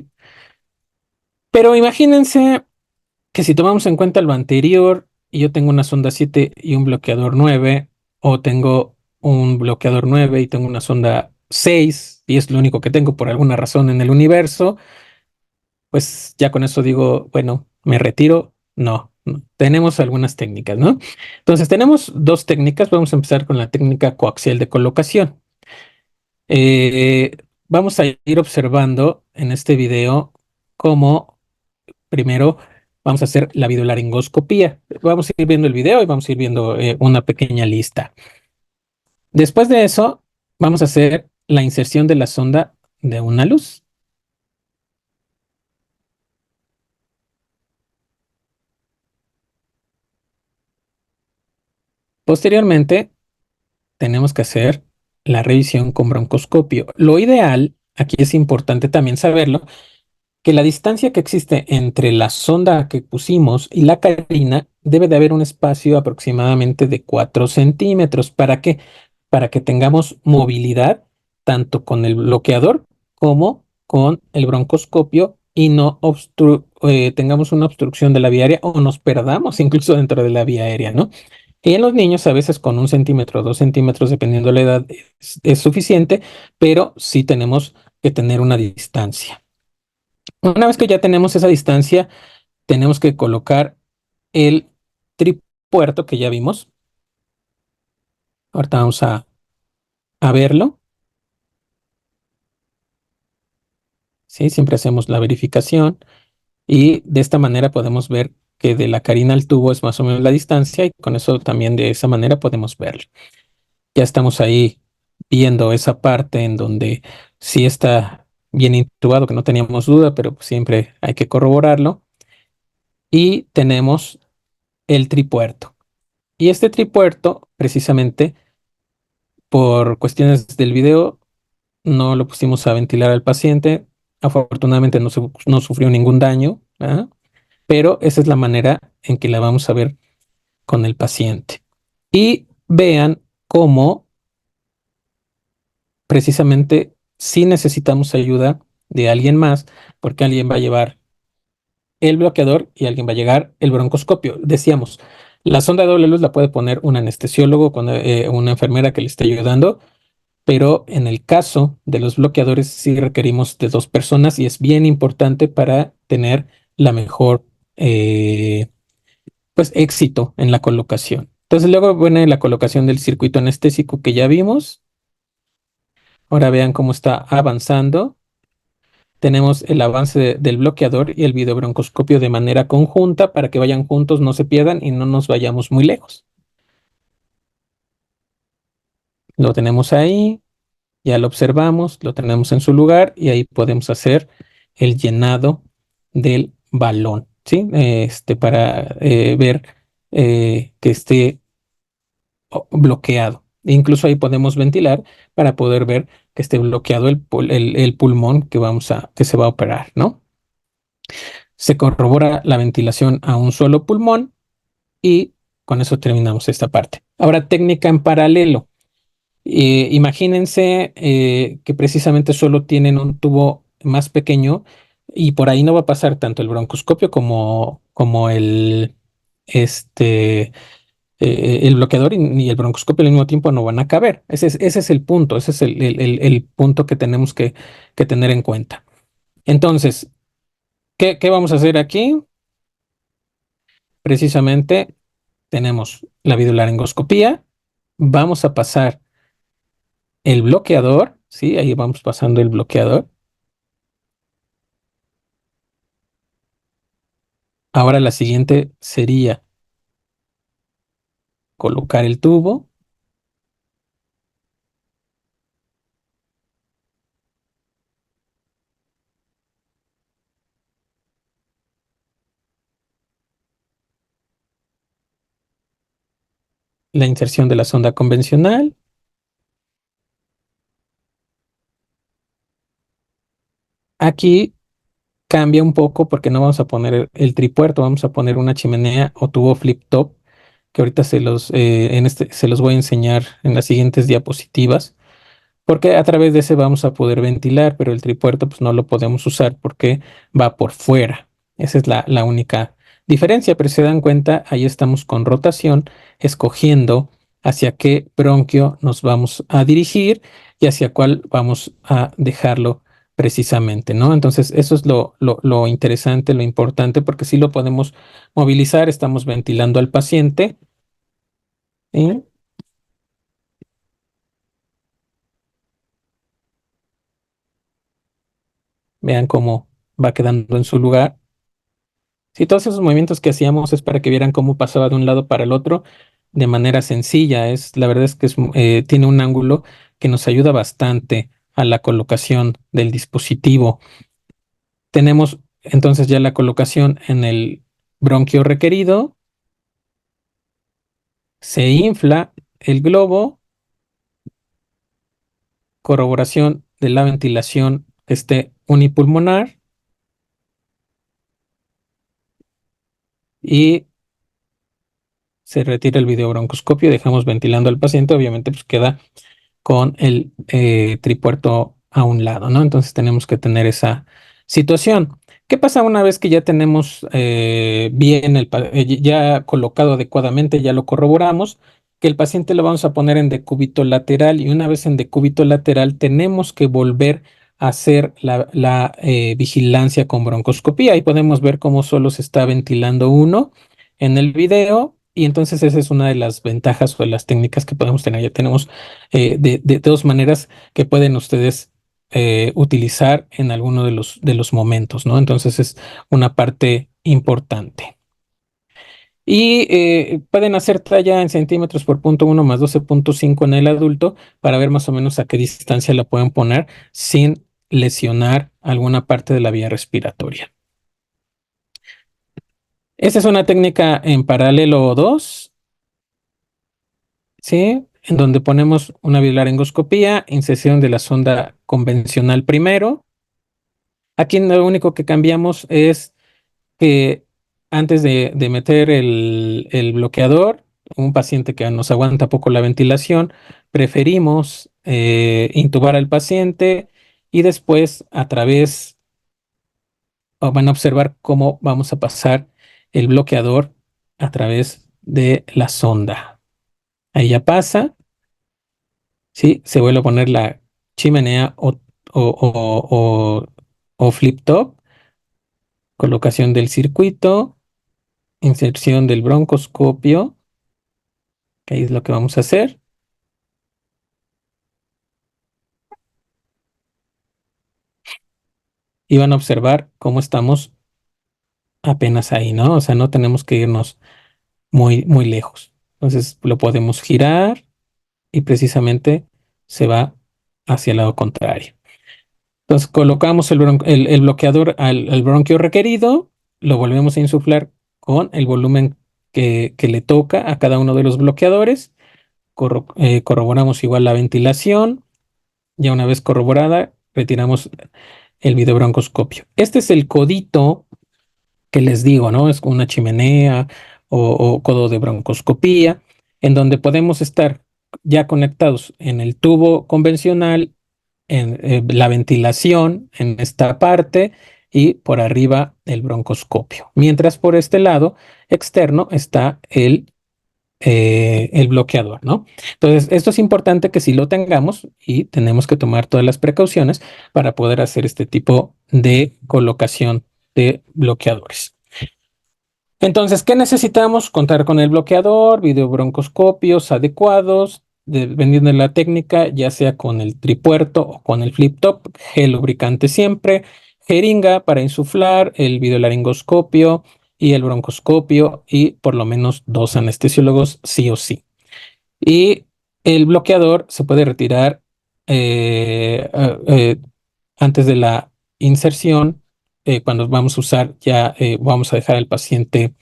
Pero imagínense que si tomamos en cuenta lo anterior y yo tengo una sonda 7 y un bloqueador 9, o tengo un bloqueador 9 y tengo una sonda 6 y es lo único que tengo por alguna razón en el universo, pues ya con eso digo, bueno, me retiro. No, no. Tenemos algunas técnicas, ¿no? Entonces tenemos dos técnicas. Vamos a empezar con la técnica coaxial de colocación. Eh, Vamos a ir observando en este video cómo primero vamos a hacer la videolaringoscopía. Vamos a ir viendo el video y vamos a ir viendo una pequeña lista. Después de eso, vamos a hacer la inserción de la sonda de una luz. Posteriormente, tenemos que hacer la revisión con broncoscopio. Lo ideal, aquí es importante también saberlo, que la distancia que existe entre la sonda que pusimos y la carina debe de haber un espacio aproximadamente de 4 centímetros. ¿Para qué? Para que tengamos movilidad tanto con el bloqueador como con el broncoscopio y no tengamos una obstrucción de la vía aérea o nos perdamos incluso dentro de la vía aérea, ¿no? Y en los niños a veces con 1 centímetro, 2 centímetros, dependiendo de la edad, es suficiente, pero sí tenemos que tener una distancia. Una vez que ya tenemos esa distancia, tenemos que colocar el tripuerto que ya vimos. Ahorita vamos a verlo. ¿Sí? Siempre hacemos la verificación y de esta manera podemos ver que de la carina al tubo es más o menos la distancia y con eso también de esa manera podemos verlo. Ya estamos ahí viendo esa parte en donde sí está bien intubado, que no teníamos duda, pero siempre hay que corroborarlo. Y tenemos el tripuerto. Y este tripuerto, precisamente por cuestiones del video, no lo pusimos a ventilar al paciente. Afortunadamente no sufrió ningún daño, ¿verdad? Pero esa es la manera en que la vamos a ver con el paciente. Y vean cómo precisamente si necesitamos ayuda de alguien más, porque alguien va a llevar el bloqueador y alguien va a llegar el broncoscopio. Decíamos, la sonda de doble luz la puede poner un anestesiólogo, una enfermera que le esté ayudando, pero en el caso de los bloqueadores sí requerimos de dos personas y es bien importante para tener la mejor pues éxito en la colocación. Entonces luego viene la colocación del circuito anestésico que ya vimos. Ahora vean cómo está avanzando. Tenemos el avance del bloqueador y el videobroncoscopio de manera conjunta para que vayan juntos, no se pierdan y no nos vayamos muy lejos. Lo tenemos ahí, ya lo observamos, lo tenemos en su lugar y ahí podemos hacer el llenado del balón, ¿sí? Para ver que esté bloqueado. Incluso ahí podemos ventilar para poder ver que esté bloqueado el pulmón que se va a operar, ¿no? Se corrobora la ventilación a un solo pulmón y con eso terminamos esta parte. Ahora, técnica en paralelo. Imagínense que precisamente solo tienen un tubo más pequeño y por ahí no va a pasar tanto el broncoscopio como el bloqueador y el broncoscopio al mismo tiempo no van a caber. Ese es el punto, ese es el punto que tenemos que tener en cuenta. Entonces, ¿qué vamos a hacer aquí? Precisamente tenemos la videolaringoscopía, vamos a pasar el bloqueador, ¿sí? Ahí vamos pasando el bloqueador. Ahora la siguiente sería colocar el tubo, la inserción de la sonda convencional. Aquí cambia un poco porque no vamos a poner el tripuerto, vamos a poner una chimenea o tubo flip top, que ahorita se los voy a enseñar en las siguientes diapositivas. Porque a través de ese vamos a poder ventilar, pero el tripuerto pues no lo podemos usar porque va por fuera. Esa es la única diferencia, pero si se dan cuenta, ahí estamos con rotación, escogiendo hacia qué bronquio nos vamos a dirigir y hacia cuál vamos a dejarlo precisamente, ¿no? Entonces, eso es lo interesante, lo importante, porque si lo podemos movilizar, estamos ventilando al paciente y vean cómo va quedando en su lugar. Sí, todos esos movimientos que hacíamos es para que vieran cómo pasaba de un lado para el otro de manera sencilla. La verdad es que tiene un ángulo que nos ayuda bastante a la colocación del dispositivo. Tenemos entonces ya la colocación en el bronquio requerido. Se infla el globo, corroboración de la ventilación que esté unipulmonar y se retira el videobroncoscopio. Dejamos ventilando al paciente. Obviamente, pues queda con el tripuerto a un lado, ¿no? Entonces tenemos que tener esa situación. ¿Qué pasa una vez que ya tenemos bien ya colocado adecuadamente, ya lo corroboramos? Que el paciente lo vamos a poner en decúbito lateral y una vez en decúbito lateral tenemos que volver a hacer la vigilancia con broncoscopía. Ahí podemos ver cómo solo se está ventilando uno en el video y entonces esa es una de las ventajas o de las técnicas que podemos tener. Ya tenemos de dos maneras que pueden ustedes utilizar en alguno de los momentos, ¿no? Entonces es una parte importante. Y pueden hacer talla en centímetros por punto 1 más 12,5 en el adulto para ver más o menos a qué distancia la pueden poner sin lesionar alguna parte de la vía respiratoria. Esta es una técnica en paralelo 2, ¿sí? En donde ponemos una bilaringoscopía, inserción de la sonda convencional primero. Aquí lo único que cambiamos es que antes de meter el bloqueador, un paciente que nos aguanta poco la ventilación, preferimos intubar al paciente y después van a observar cómo vamos a pasar el bloqueador a través de la sonda. Ahí ya pasa, ¿sí? Se vuelve a poner la chimenea o, o flip top, colocación del circuito, inserción del broncoscopio, que ahí es lo que vamos a hacer, y van a observar cómo estamos apenas ahí, ¿no? O sea, no tenemos que irnos muy lejos. Entonces lo podemos girar y precisamente se va hacia el lado contrario. Entonces colocamos el bloqueador al bronquio requerido, lo volvemos a insuflar con el volumen que le toca a cada uno de los bloqueadores, corroboramos igual la ventilación, ya una vez corroborada, retiramos el videobroncoscopio. Este es el codito que les digo, ¿no? Es una chimenea o codo de broncoscopía, en donde podemos estar ya conectados en el tubo convencional, en la ventilación en esta parte y por arriba el broncoscopio. Mientras por este lado externo está el bloqueador, ¿no? Entonces, esto es importante que si lo tengamos y tenemos que tomar todas las precauciones para poder hacer este tipo de colocación de bloqueadores. Entonces, ¿qué necesitamos? Contar con el bloqueador, videobroncoscopios adecuados, dependiendo de la técnica, ya sea con el tripuerto o con el flip top, gel lubricante siempre, jeringa para insuflar, el videolaringoscopio y el broncoscopio y por lo menos 2 anestesiólogos sí o sí. Y el bloqueador se puede retirar antes de la inserción. Cuando vamos a usar, ya vamos a dejar al paciente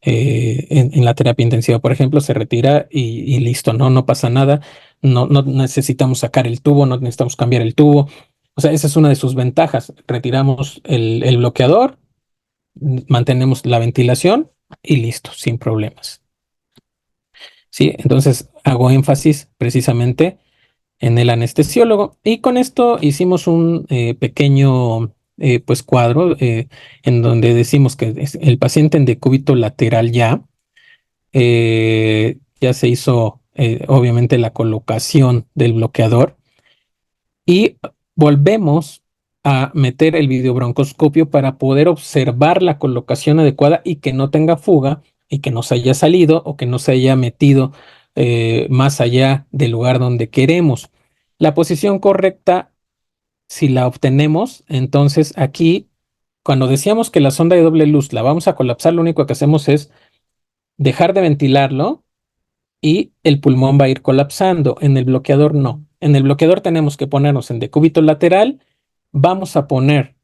en la terapia intensiva, por ejemplo, se retira y listo, ¿no? No pasa nada. No necesitamos sacar el tubo, no necesitamos cambiar el tubo. O sea, esa es una de sus ventajas. Retiramos el bloqueador, mantenemos la ventilación y listo, sin problemas. Sí, entonces hago énfasis precisamente en el anestesiólogo y con esto hicimos un pequeño pues cuadro en donde decimos que el paciente en decúbito lateral ya se hizo obviamente la colocación del bloqueador y volvemos a meter el videobroncoscopio para poder observar la colocación adecuada y que no tenga fuga y que no se haya salido o que no se haya metido más allá del lugar donde queremos. La posición correcta, si la obtenemos, entonces aquí, cuando decíamos que la sonda de doble luz la vamos a colapsar, lo único que hacemos es dejar de ventilarlo y el pulmón va a ir colapsando. En el bloqueador no. En el bloqueador tenemos que ponernos en decúbito lateral. Vamos a poner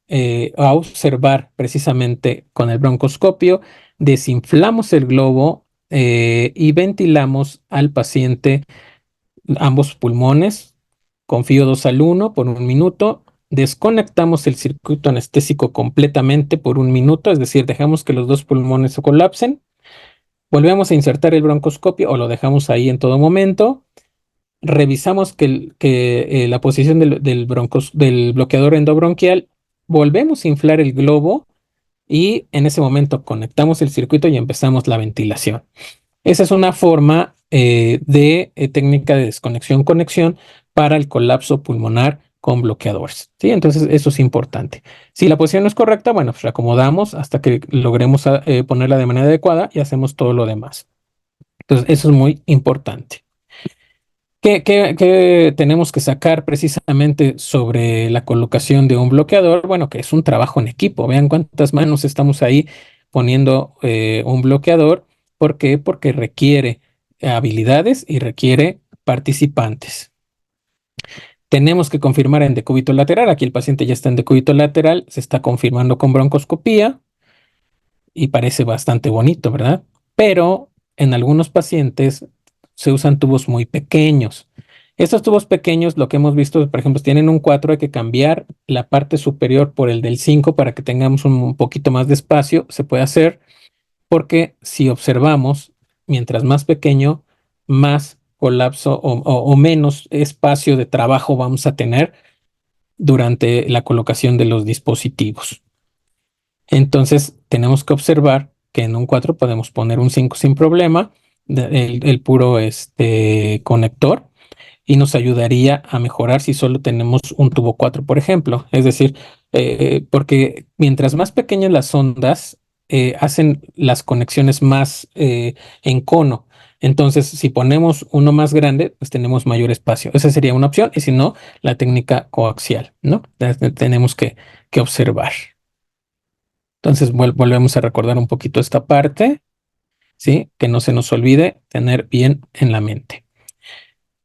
a observar precisamente con el broncoscopio, desinflamos el globo y ventilamos al paciente ambos pulmones con FIO 2 al 1 por 1 minuto. Desconectamos el circuito anestésico completamente por 1 minuto, es decir, dejamos que los dos pulmones se colapsen. Volvemos a insertar el broncoscopio o lo dejamos ahí en todo momento. Revisamos que la posición del bloqueador endobronquial. Volvemos a inflar el globo y en ese momento conectamos el circuito y empezamos la ventilación. Esa es una forma de técnica de desconexión-conexión para el colapso pulmonar con bloqueadores. ¿Sí? Entonces, eso es importante. Si la posición no es correcta, bueno, pues la acomodamos hasta que logremos ponerla de manera adecuada y hacemos todo lo demás. Entonces, eso es muy importante. ¿Qué tenemos que sacar precisamente sobre la colocación de un bloqueador? Bueno, que es un trabajo en equipo. Vean cuántas manos estamos ahí poniendo un bloqueador. ¿Por qué? Porque requiere habilidades y requiere participantes. Tenemos que confirmar en decúbito lateral. Aquí el paciente ya está en decúbito lateral, se está confirmando con broncoscopía y parece bastante bonito, ¿verdad? Pero en algunos pacientes se usan tubos muy pequeños. Estos tubos pequeños, lo que hemos visto, por ejemplo, tienen un 4, hay que cambiar la parte superior por el del 5 para que tengamos un poquito más de espacio. Se puede hacer porque si observamos, mientras más pequeño, más colapso o menos espacio de trabajo vamos a tener durante la colocación de los dispositivos. Entonces, tenemos que observar que en un 4 podemos poner un 5 sin problema, el puro conector, y nos ayudaría a mejorar si solo tenemos un tubo 4, por ejemplo. Es decir, porque mientras más pequeñas las ondas, hacen las conexiones más en cono. Entonces, si ponemos uno más grande, pues tenemos mayor espacio. Esa sería una opción, y si no, la técnica coaxial, ¿no? Tenemos que observar. Entonces volvemos a recordar un poquito esta parte, ¿sí? Que no se nos olvide tener bien en la mente.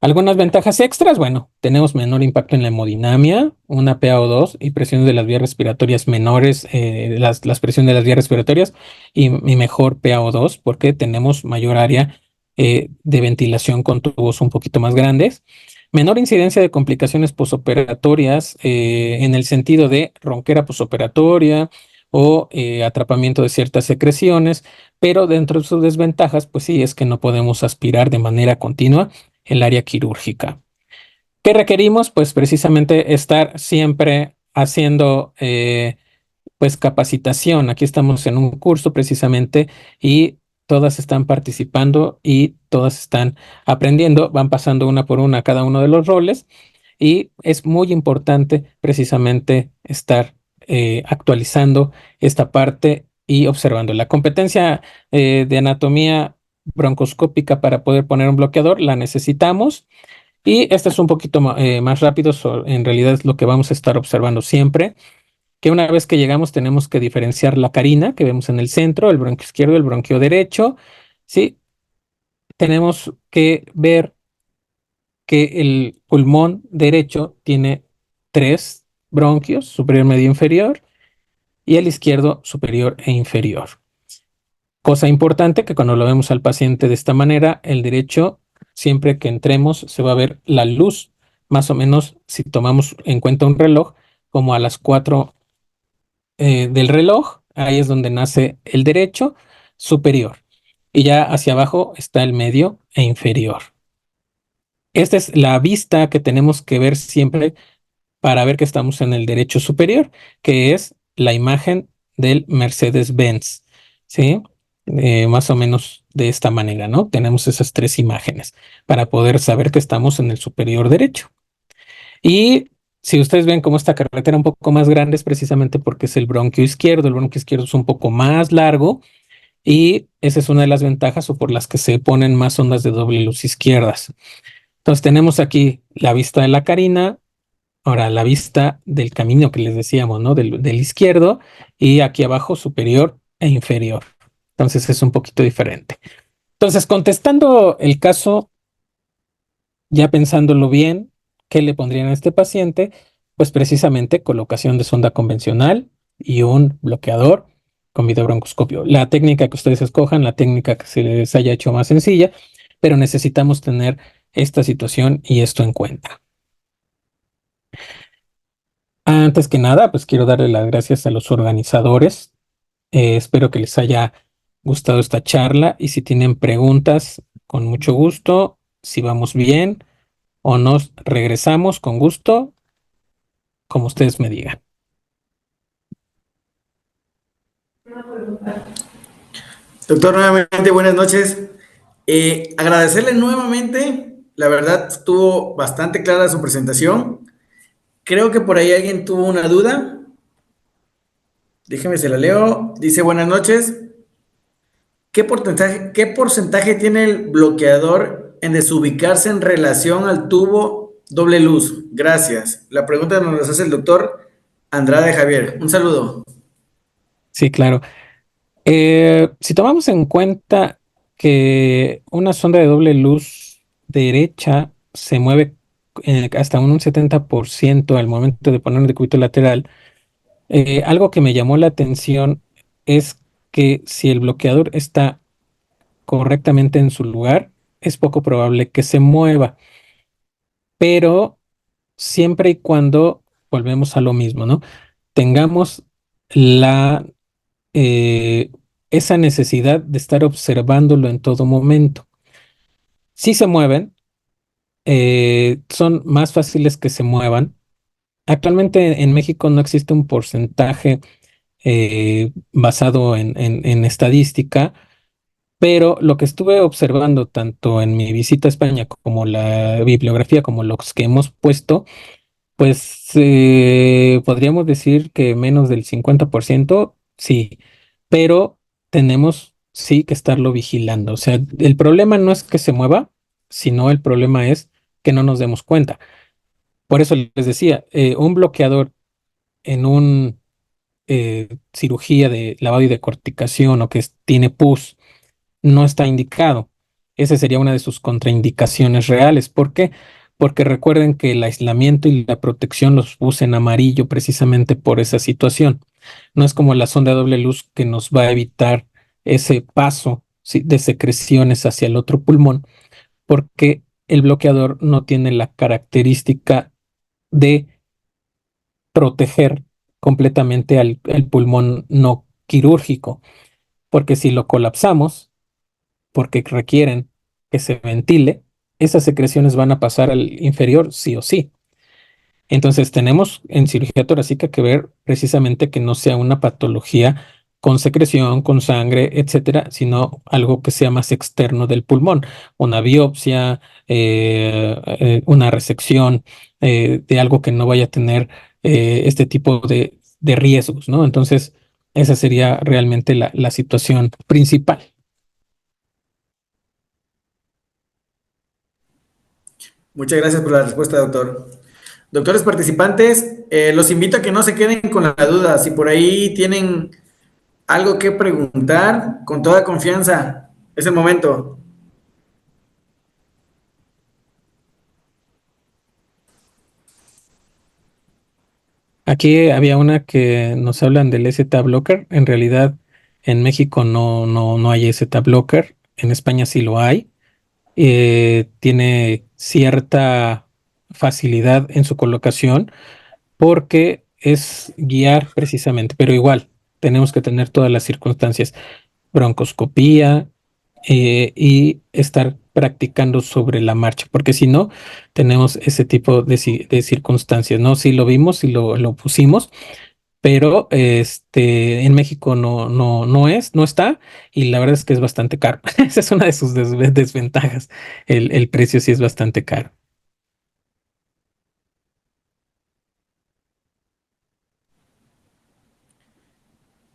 Algunas ventajas extras, bueno, tenemos menor impacto en la hemodinamia, una PaO2 y presiones de las vías respiratorias menores, las presiones de las vías respiratorias y mejor PaO2 porque tenemos mayor área de ventilación con tubos un poquito más grandes. Menor incidencia de complicaciones posoperatorias en el sentido de ronquera posoperatoria o atrapamiento de ciertas secreciones, pero dentro de sus desventajas, pues sí, es que no podemos aspirar de manera continua el área quirúrgica. ¿Qué requerimos? Pues precisamente estar siempre haciendo pues capacitación. Aquí estamos en un curso precisamente y todas están participando y todas están aprendiendo, van pasando una por una cada uno de los roles y es muy importante precisamente estar actualizando esta parte y observando. La competencia de anatomía broncoscópica para poder poner un bloqueador la necesitamos y este es un poquito más rápido, en realidad es lo que vamos a estar observando siempre. que una vez que llegamos tenemos que diferenciar la carina que vemos en el centro, el bronquio izquierdo, el bronquio derecho, ¿sí? Tenemos que ver que el pulmón derecho tiene tres bronquios, superior, medio, inferior, y el izquierdo superior e inferior. Cosa importante que cuando lo vemos al paciente de esta manera, el derecho, siempre que entremos, se va a ver la luz, más o menos, si tomamos en cuenta un reloj, como a las 4 del reloj, ahí es donde nace el derecho superior. Y ya hacia abajo está el medio e inferior. Esta es la vista que tenemos que ver siempre para ver que estamos en el derecho superior, que es la imagen del Mercedes-Benz, ¿sí? Más o menos de esta manera, ¿no? Tenemos esas tres imágenes para poder saber que estamos en el superior derecho. Y si ustedes ven cómo esta carretera un poco más grande es precisamente porque es el bronquio izquierdo. El bronquio izquierdo es un poco más largo y esa es una de las ventajas o por las que se ponen más ondas de doble luz izquierdas. Entonces tenemos aquí la vista de la carina, ahora la vista del camino que les decíamos, ¿no? Del izquierdo y aquí abajo superior e inferior. Entonces es un poquito diferente. Entonces, contestando el caso, ya pensándolo bien, ¿qué le pondrían a este paciente? Pues precisamente colocación de sonda convencional y un bloqueador con videobroncoscopio. La técnica que ustedes escojan, la técnica que se les haya hecho más sencilla, pero necesitamos tener esta situación y esto en cuenta. Antes que nada, pues quiero darle las gracias a los organizadores. Espero que les haya gustado esta charla y si tienen preguntas, con mucho gusto, si vamos bien o nos regresamos con gusto, como ustedes me digan. Doctor, nuevamente buenas noches. Agradecerle nuevamente, la verdad estuvo bastante clara su presentación. Creo que por ahí alguien tuvo una duda. Déjeme se la leo. Dice buenas noches. ¿Qué porcentaje tiene el bloqueador en desubicarse en relación al tubo doble luz? Gracias. La pregunta nos la hace el doctor Andrade Javier. Un saludo. Sí, claro. Si tomamos en cuenta que una sonda de doble luz derecha se mueve hasta un 70% al momento de poner un decúbito lateral, algo que me llamó la atención es que si el bloqueador está correctamente en su lugar, es poco probable que se mueva, pero siempre y cuando volvemos a lo mismo, ¿no? Tengamos la eh, esa necesidad de estar observándolo en todo momento. Si se mueven, son más fáciles que se muevan. Actualmente en México no existe un porcentaje basado en estadística, pero lo que estuve observando tanto en mi visita a España como la bibliografía, como los que hemos puesto, pues podríamos decir que menos del 50% sí, pero tenemos sí que estarlo vigilando. O sea, el problema no es que se mueva, sino el problema es que no nos demos cuenta. Por eso les decía, un bloqueador en un cirugía de lavado y decorticación o que tiene pus no está indicado. Esa sería una de sus contraindicaciones reales. ¿Por qué? Porque recuerden que el aislamiento y la protección los puse en amarillo precisamente por esa situación. No es como la sonda de doble luz que nos va a evitar ese paso, ¿sí?, de secreciones hacia el otro pulmón, porque el bloqueador no tiene la característica de proteger completamente al pulmón no quirúrgico, porque si lo colapsamos, porque requieren que se ventile, esas secreciones van a pasar al inferior sí o sí. Entonces tenemos en cirugía torácica que ver precisamente que no sea una patología con secreción, con sangre, etcétera, sino algo que sea más externo del pulmón, una biopsia, una resección de algo que no vaya a tener este tipo de riesgos, ¿no? Entonces, esa sería realmente la situación principal. Muchas gracias por la respuesta, doctor. Doctores participantes, los invito a que no se queden con la duda. Si por ahí tienen algo que preguntar, con toda confianza, es el momento. Aquí había una que nos hablan del Z blocker. En realidad, en México no hay Z blocker. En España sí lo hay. Tiene cierta facilidad en su colocación porque es guiar precisamente, pero igual tenemos que tener todas las circunstancias, broncoscopía y estar practicando sobre la marcha, porque si no, tenemos ese tipo de circunstancias, ¿no? Sí lo vimos y lo pusimos, pero en México no está, y la verdad es que es bastante caro. Esa es una de sus desventajas. El precio sí es bastante caro.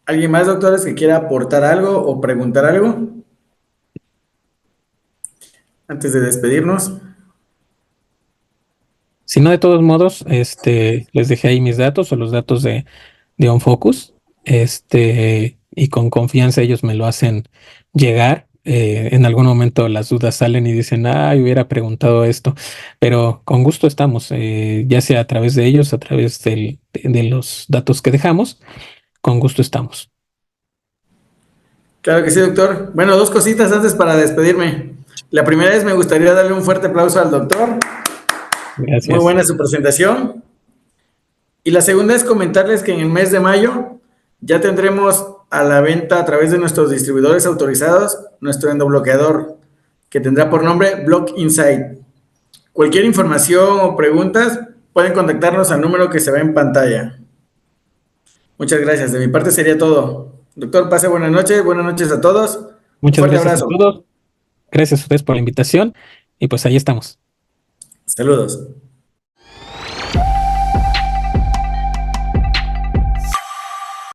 ¿Alguien más, doctores, que quiera aportar algo o preguntar algo antes de despedirnos? Si no, de todos modos, les dejé ahí mis datos o los datos de OnFocus, y con confianza ellos me lo hacen llegar. En algún momento las dudas salen y dicen, hubiera preguntado esto, pero con gusto estamos, ya sea a través de ellos, a través de los datos que dejamos, con gusto estamos. Claro que sí, doctor. Bueno, dos cositas antes para despedirme. La primera es, me gustaría darle un fuerte aplauso al doctor. Muy Gracias. buena su presentación. Y la segunda es comentarles que en el mes de mayo ya tendremos a la venta a través de nuestros distribuidores autorizados nuestro endobloqueador, que tendrá por nombre Block Insight. Cualquier información o preguntas pueden contactarnos al número que se ve en pantalla. Muchas gracias. De mi parte sería todo. Doctor, pase buenas noches. Buenas noches a todos. Un Muchas fuerte gracias a abrazo. todos. Gracias a ustedes por la invitación y pues ahí estamos. Saludos.